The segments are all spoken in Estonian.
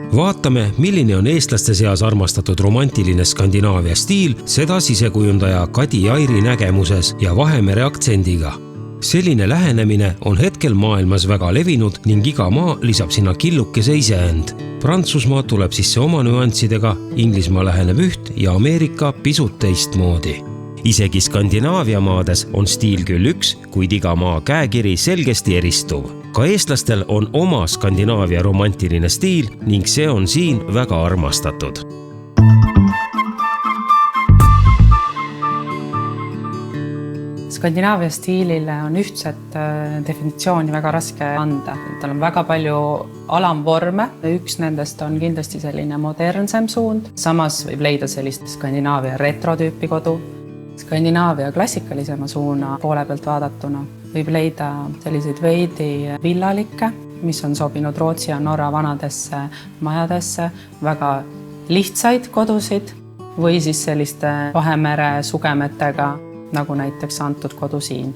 Vaatame, milline on eestlaste seas armastatud romantiline Skandinaavia stiil, seda sisekujundaja Kadi Jairi nägemuses ja Vahemere aktsendiga. Selline lähenemine on hetkel maailmas väga levinud ning iga maa lisab sinna killukese iseend. Prantsusmaa tuleb sisse oma nüanssidega, Inglismaa läheneb üht ja Ameerika pisut teistmoodi. Isegi Skandinaavia maades on stiil küll üks, kuid iga maa käekiri selgesti eristuv. Ka eestlastel on oma Skandinaavia romantiline stiil ning see on siin väga armastatud. Skandinaavia stiilile on ühtset definitsiooni väga raske anda. Tal on väga palju alamvorme. Üks nendest on kindlasti selline modernsem suund. Samas võib leida sellist Skandinaavia retrotüüpi kodu. Skandinaavia klassikalisema suuna poole pealt vaadatuna võib leida selliseid veidi villalikke, mis on sobinud Rootsi ja Norra vanadesse majadesse, väga lihtsaid kodusid või siis selliste Vahemere sugemetega, nagu näiteks antud kodu siin.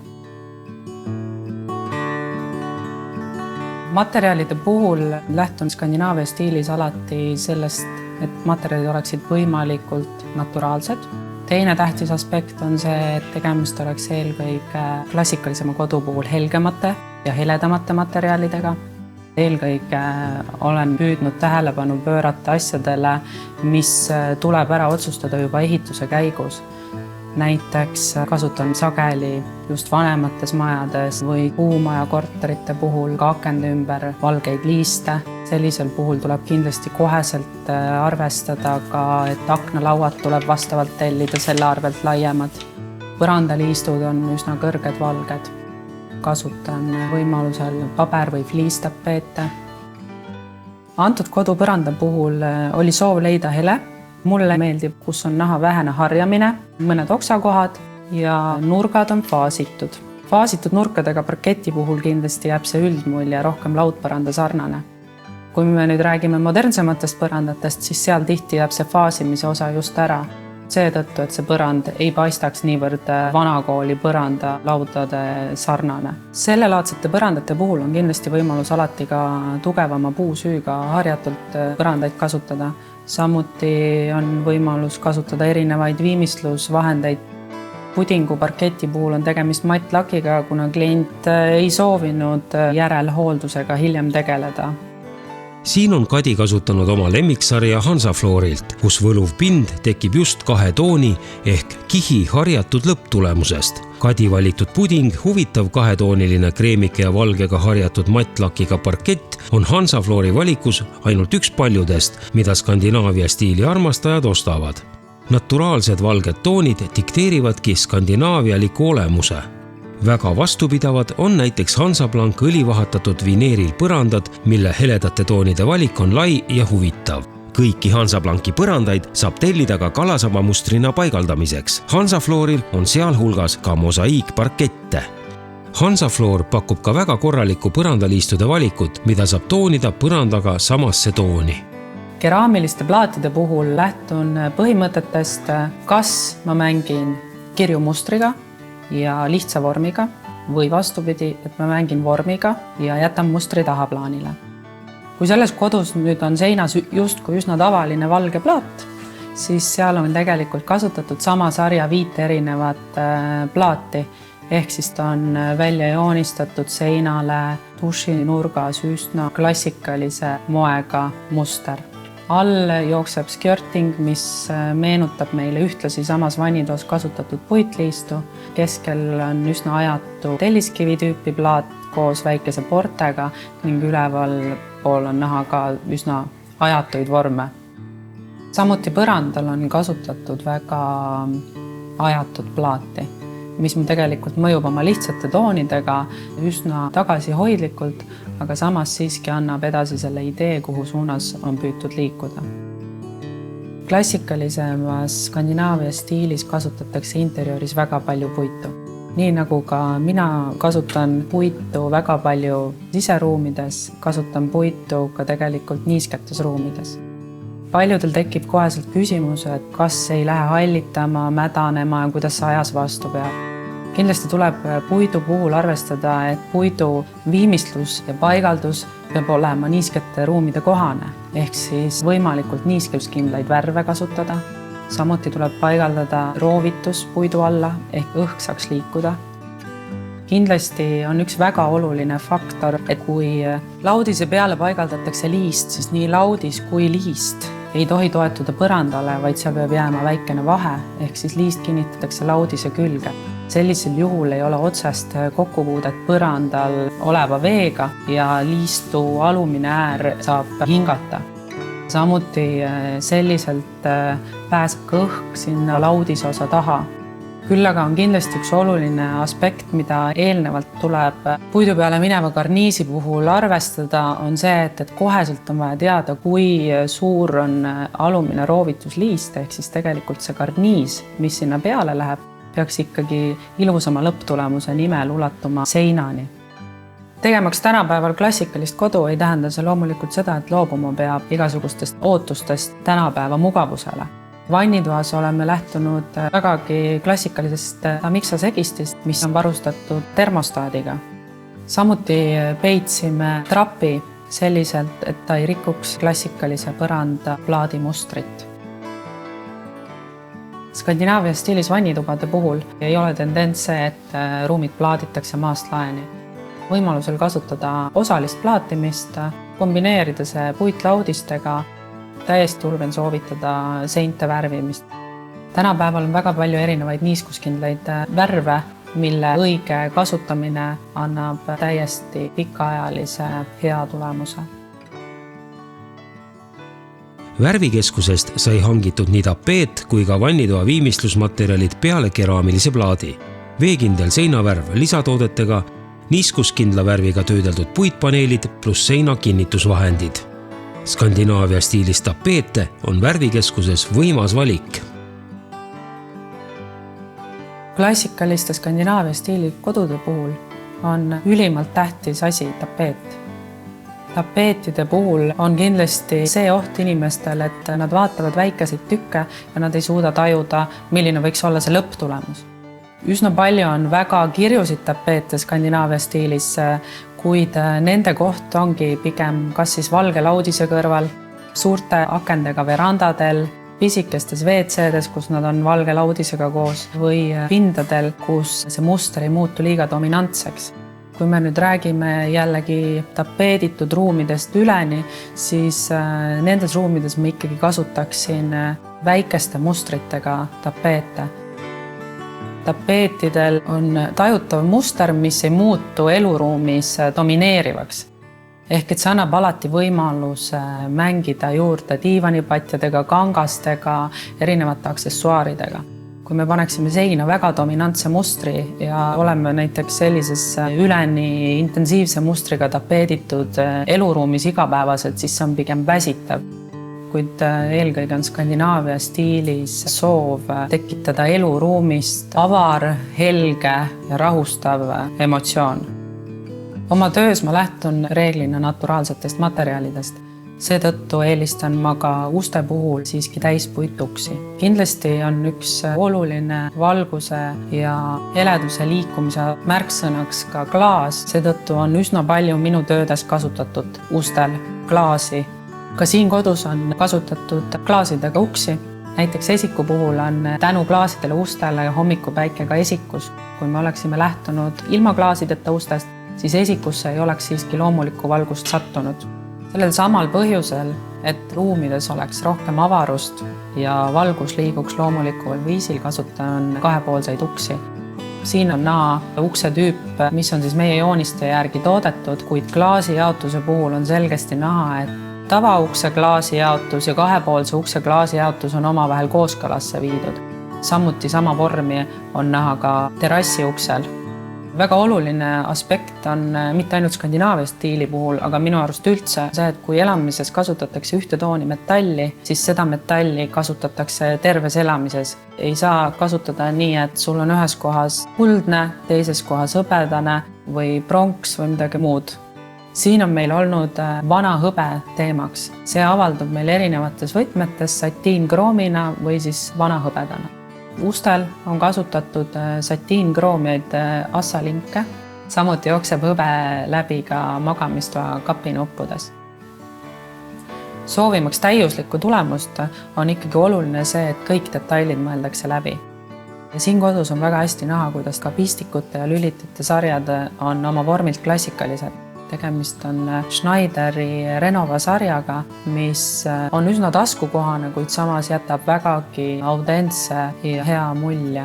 Materjalide puhul lähtun Skandinaavia stiilis alati sellest, et materjalid oleksid võimalikult naturaalsed. Teine tähtis aspekt on see, et tegemist oleks eelkõige klassikalisema kodu puhul helgemate ja heledamate materjalidega. Eelkõige olen püüdnud tähelepanu pöörata asjadele, mis tuleb ära otsustada juba ehituse käigus. Näiteks kasutan sageli just vanemates majades või kuumaja korterite puhul ka akende ümber valgeid liiste. Sellisel puhul tuleb kindlasti koheselt arvestada ka, et aknalauad tuleb vastavalt tellida selle arvelt laiemad. Põrandaliistud on üsna kõrged valged. Kasutan võimalusel paber- või fliistapeete. Antud kodu põranda puhul oli soov leida hele. Mulle meeldib, kus on näha vähene harjamine, mõned oksakohad ja nurgad on faasitud. Faasitud nurkadega parketi puhul kindlasti jääb see üldmulje rohkem laudpõranda sarnane. Kui me nüüd räägime modernsematest põrandatest, siis seal tihti jääb see faasimise osa just ära. Seetõttu, et see põrand ei paistaks niivõrd vanakooli põranda laudade sarnane. Sellelaadsete põrandate puhul on kindlasti võimalus alati ka tugevama puusüüga harjatult põrandaid kasutada. Samuti on võimalus kasutada erinevaid viimistlusvahendeid. Pudingu parketi puhul on tegemist mattlakiga, kuna klient ei soovinud järelhooldusega hiljem tegeleda. Siin on Kadi kasutanud oma lemmiksarja Hansafloorilt, kus võluv pind tekib just 2 tooni ehk kihi harjatud lõpptulemusest. Kadi valitud puding, huvitav 2-tooniline kreemike ja valgega harjatud mattlakiga parkett on Hansafloori valikus ainult üks paljudest, mida Skandinaavia stiili armastajad ostavad. Naturaalsed valged toonid dikteerivadki skandinaavialiku olemuse. Väga vastupidavad on näiteks Hansaplank õlivahatatud vineeril põrandad, mille heledate toonide valik on lai ja huvitav. Kõiki Hansaplanki põrandaid saab tellida ka kalasaba mustrina paigaldamiseks. Hansaflooril on sealhulgas ka mosaiikparkette. Hansafloor pakub ka väga korralikku põrandaliistude valikut, mida saab toonida põrandaga samasse tooni. Keraamiliste plaatide puhul lähtun põhimõtetest, kas ma mängin kirjumustriga ja lihtsa vormiga või vastupidi, et ma mängin vormiga ja jätan mustri tahaplaanile. Kui selles kodus nüüd on seinas justkui üsna tavaline valge plaat, siis seal on tegelikult kasutatud sama sarja 5 erinevat plaati, ehk siis ta on välja joonistatud seinale dušinurgas üsna klassikalise moega muster. All jookseb skirting, mis meenutab meile ühtlasi samas vanidos kasutatud puitliistu. Keskel on üsna ajatu telliskivi tüüpi plaat koos väikese portega ning üleval pool on näha ka üsna ajatuid vorme. Samuti põrandal on kasutatud väga ajatud plaati, mis mu tegelikult mõjub oma lihtsate toonidega üsna tagasihoidlikult, aga samas siiski annab edasi selle idee, kuhu suunas on püütud liikuda. Klassikalisemas Skandinaavia stiilis kasutatakse interiooris väga palju puitu. Nii nagu ka mina kasutan puitu väga palju siseruumides, kasutan puitu ka tegelikult niisketes ruumides. Paljudel tekib koheselt küsimus, et kas ei lähe hallitama, mädanema ja kuidas see ajas vastu peab. kindlasti tuleb puidu puhul arvestada, et puidu viimistlus ja paigaldus peab olema niiskete ruumide kohane, ehk siis võimalikult niiskuskindlaid värve kasutada. Samuti tuleb paigaldada roovitus puidu alla, ehk õhk saaks liikuda. Kindlasti on üks väga oluline faktor, et kui laudise peale paigaldatakse liist, siis nii laudis kui liist ei tohi toetuda põrandale, vaid seal peab jääma väikene vahe, ehk siis liist kinnitatakse laudise külge. Sellisel juhul ei ole otsest kokkupuudet põrandal oleva veega ja liistu alumine äär saab hingata. Samuti selliselt pääseb ka õhk sinna laudise osa taha. Küll aga on kindlasti üks oluline aspekt, mida eelnevalt tuleb puidu peale mineva karniisi puhul arvestada, on see, et koheselt on vaja teada, kui suur on alumine roovitusliist, ehk siis tegelikult see karniis, mis sinna peale läheb, peaks ikkagi ilusama lõpptulemuse nimel ulatuma seinani. Tegemaks tänapäeval klassikalist kodu ei tähenda see loomulikult seda, et loobuma peab igasugustest ootustest tänapäeva mugavusele. Vannitoas oleme lähtunud vägagi klassikalisest Tamixa segistist, mis on varustatud termostaadiga. Samuti peitsime trapi selliselt, et ta ei rikuks klassikalise põranda plaadimustrit. Skandinaavia stiilis vannitubade puhul ei ole tendents see, et ruumid plaaditakse maast laeni. Võimalusel kasutada osalist plaatimist, kombineerida see puitlaudistega, täiesti julgen soovitada seinte värvimist. Tänapäeval on väga palju erinevaid niiskuskindlaid värve, mille õige kasutamine annab täiesti pikaajalise hea tulemuse. Värvikeskusest sai hangitud nii tapeet kui ka vannitoa viimistlusmaterjalid peale keraamilise plaadi, veekindel seinavärv lisatoodetega, niiskuskindla värviga töödeldud puitpaneelid pluss seina kinnitusvahendid. Skandinaavia stiilis tapeete on värvikeskuses võimas valik. Klassikaliste Skandinaavia stiili kodude puhul on ülimalt tähtis asi tapeet. Tapeetide puhul on kindlasti see oht inimestel, et nad vaatavad väikeseid tükke ja nad ei suuda tajuda, milline võiks olla see lõpptulemus. Üsna palju on väga kirjusid tapeete Skandinaavia stiilis, kuid nende koht ongi pigem kas siis valge laudise kõrval, suurte akendega verandadel, pisikestes WC-des, kus nad on valge laudisega koos, või pindadel, kus see muster ei muutu liiga dominantseks. Kui me nüüd räägime jällegi tapeeditud ruumidest üleni, siis nendes ruumides ma ikkagi kasutaksin väikeste mustritega tapeete. Tapeetidel on tajutav muster, mis ei muutu eluruumis domineerivaks. Ehk et see annab alati võimaluse mängida juurde diivanipatjadega, kangastega, erinevate aksessuaaridega. Kui me paneksime seina väga dominantse mustri ja oleme näiteks sellises üleni intensiivse mustriga tapeeditud eluruumis igapäevaselt, siis see on pigem väsitav. Kuid eelkõige on Skandinaavia stiilis soov tekitada eluruumist avar, helge ja rahustav emotsioon. Oma töös ma lähtun reeglina naturaalsetest materjalidest. Seetõttu eelistan ma ka uste puhul siiski täispuituksi. Kindlasti on üks oluline valguse ja heleduse liikumise märksõnaks ka klaas. Seetõttu on üsna palju minu töödes kasutatud ustel klaasi. Ka siin kodus on kasutatud klaasidega uksi. Näiteks esiku puhul on tänu klaasidele ustele hommikupäike ka esikus. Kui me oleksime lähtunud ilma klaasideta ustest, siis esikusse ei oleks siiski loomulikku valgust sattunud. Sellel samal põhjusel, et ruumides oleks rohkem avarust ja valgus liiguks loomulikul viisil, kasutan kahepoolseid uksi. Siin on näha ukse tüüp, mis on siis meie jooniste järgi toodetud, kuid klaasi jaotuse puhul on selgesti näha, et tavaukse klaasi jaotus ja kahepoolse ukse klaasi jaotus on omavahel kooskõlasse viidud. Samuti sama vormi on näha ka terrassi uksel. Väga oluline aspekt on mitte ainult Skandinaavia stiili puhul, aga minu arust üldse see, et kui elamises kasutatakse ühte tooni metalli, siis seda metalli kasutatakse terves elamises. Ei saa kasutada nii, et sul on ühes kohas kuldne, teises kohas hõbedane või pronks või midagi muud. Siin on meil olnud vana hõbe teemaks. See avaldub meil erinevates võtmetes satiin kroomina või siis vana hõbedana. Ustel on kasutatud satiinkroomiaid assalinke, samuti jookseb hõbe läbi ka magamistoa kapinuppudes. Soovimaks täiuslikku tulemust on ikkagi oluline see, et kõik detailid mõeldakse läbi. Ja siin kodus on väga hästi näha, kuidas ka pistikute ja lülitite sarjad on oma vormilt klassikalised. Tegemist on Schneideri Renova sarjaga, mis on üsna taskukohane, kuid samas jätab vägagi autentse ja hea mulje.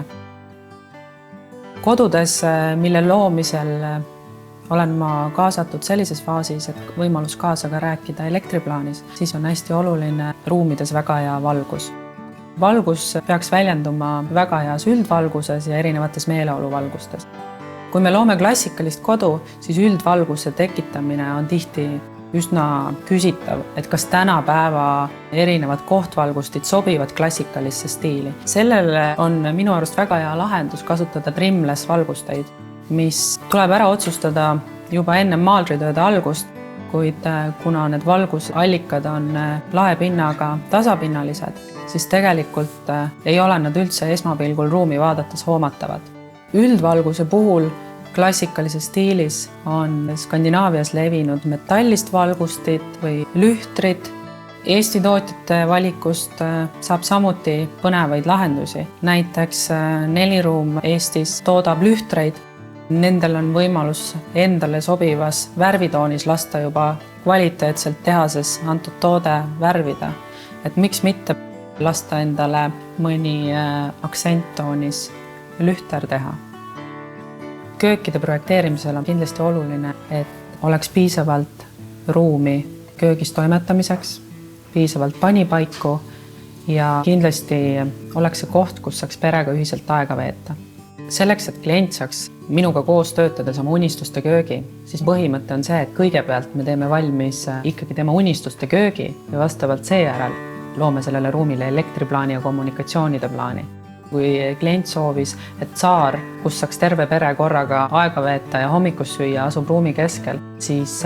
Kodudes, mille loomisel olen ma kaasatud sellises faasis, et võimalus kaasa ka rääkida elektriplaanis, siis on hästi oluline ruumides väga hea valgus. Valgus peaks väljenduma väga heas üldvalguses ja erinevates meeleoluvalgustes. Kui me loome klassikalist kodu, siis üldvalguse tekitamine on tihti üsna küsitav, et kas tänapäeva erinevad kohtvalgustid sobivad klassikalisse stiili. Sellele on minu arust väga hea lahendus kasutada trimless valgusteid, mis tuleb ära otsustada juba enne maalritööde algust, kuid kuna need valgusallikad on laepinnaga tasapinnalised, siis tegelikult ei ole nad üldse esmapilgul ruumi vaadates hoomatavad. Üldvalguse puhul klassikalises stiilis on Skandinaavias levinud metallist valgustit või lühtrid. Eesti tootjate valikust saab samuti põnevaid lahendusi. Näiteks Neliruum Eestis toodab lühtreid. Nendel on võimalus endale sobivas värvitoonis lasta juba kvaliteetselt tehases antud toode värvida. Et miks mitte lasta endale mõni aktsenttoonis lühter teha. Köökide projekteerimisel on kindlasti oluline, et oleks piisavalt ruumi köögis toimetamiseks, piisavalt panipaiku ja kindlasti oleks see koht, kus saaks perega ühiselt aega veeta. Selleks, et klient saaks minuga koos töötades oma unistuste köögi, siis põhimõte on see, et kõigepealt me teeme valmis ikkagi tema unistuste köögi ja vastavalt seejärel loome sellele ruumile elektriplaani ja kommunikatsioonide plaani. Kui klient soovis, et saar, kus saaks terve pere korraga aega veeta ja hommikus süüa asub ruumi keskel, siis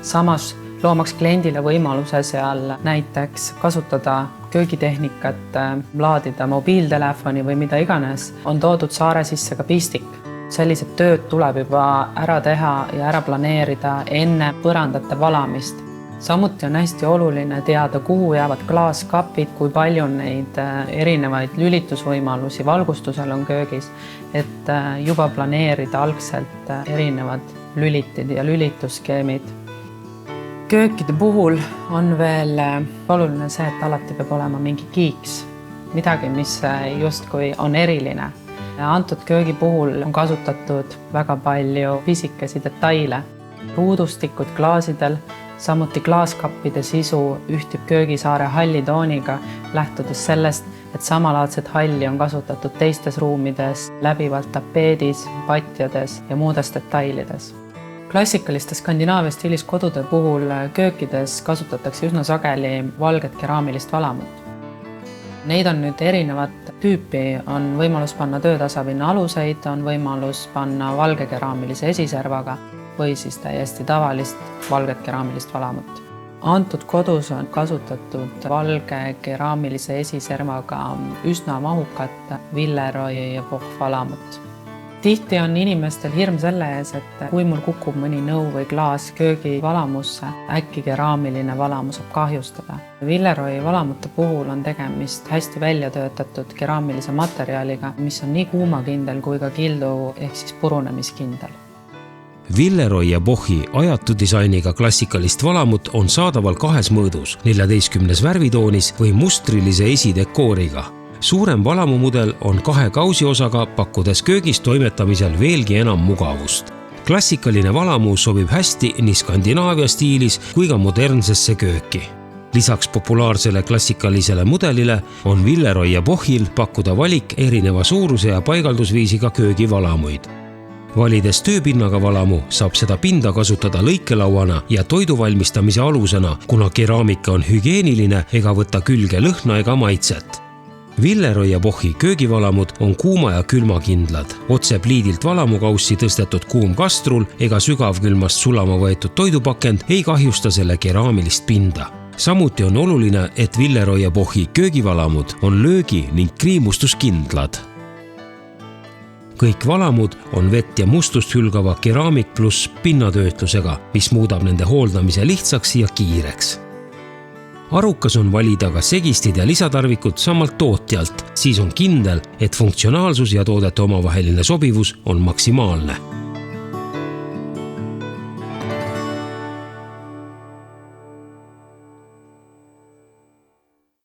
samas loomaks kliendile võimaluse seal näiteks kasutada köögitehnikat, laadida mobiiltelefoni või mida iganes, on toodud saare sisse ka pistik. Sellised tööd tuleb juba ära teha ja ära planeerida enne põrandate valamist. Samuti on hästi oluline teada, kuhu jäävad klaaskapid, kui palju neid erinevaid lülitusvõimalusi valgustusel on köögis, et juba planeerida algselt erinevad lülitid ja lülitusskeemid. Köökide puhul on veel oluline see, et alati peab olema mingi kiiks, midagi, mis justkui on eriline. Antud köögi puhul on kasutatud väga palju pisikesi detaile, ruudustikud klaasidel, samuti klaaskappide sisu ühtib köögisaare hallitooniga, lähtudes sellest, et samalaadset halli on kasutatud teistes ruumides, läbivalt tapeedis, patjades ja muudes detailides. Klassikaliste Skandinaavia stiilis kodude puhul köökides kasutatakse üsna sageli valget keraamilist valamut. Neid on nüüd erinevat tüüpi, on võimalus panna töötasapinna aluseid, on võimalus panna valge keraamilise esiservaga või siis täiesti tavalist valget keraamilist valamut. Antud kodus on kasutatud valge keraamilise esiservaga üsna mahukat Villeroy ja Boch valamut. Tihti on inimestel hirm selle ees, et kui mul kukub mõni nõu või klaas köögi valamusse, äkki keraamiline valamu saab kahjustada. Villeroy valamute puhul on tegemist hästi välja töötatud keraamilise materjaliga, mis on nii kuumakindel kui ka kildu ehk siis purunemiskindel. Villeroy ja Bochi ajatu disainiga klassikalist valamut on saadaval 2 mõõdus, 14 värvitoonis või mustrilise esidekooriga. Suurem valamumudel on 2 kausiosaga, pakkudes köögis toimetamisel veelgi enam mugavust. Klassikaline valamu sobib hästi nii Skandinaavia stiilis kui ka modernsesse kööki. Lisaks populaarsele klassikalisele mudelile on Villeroy ja Bochil pakkuda valik erineva suuruse ja paigaldusviisiga köögivalamuid. Valides tööpinnaga valamu saab seda pinda kasutada lõikelauana ja toiduvalmistamise alusena, kuna keraamika on hügieeniline ega võta külge lõhna ega maitset. Villeroy ja Bochi köögivalamud on kuuma ja külmakindlad. Otse pliidilt valamukaussi tõstetud kuum kastrul ega sügavkülmast sulama võetud toidupakend ei kahjusta selle keraamilist pinda. samuti on oluline, et Villeroy & Bochi köögivalamud on löögi ning kriimustuskindlad. Kõik valamud on vett ja mustust hülgava keraamik pluss pinnatöötlusega, mis muudab nende hooldamise lihtsaks ja kiireks. Arukas on valida ka segistid ja lisatarvikud samalt tootjalt, siis on kindel, et funktsionaalsus ja toodete omavaheline sobivus on maksimaalne.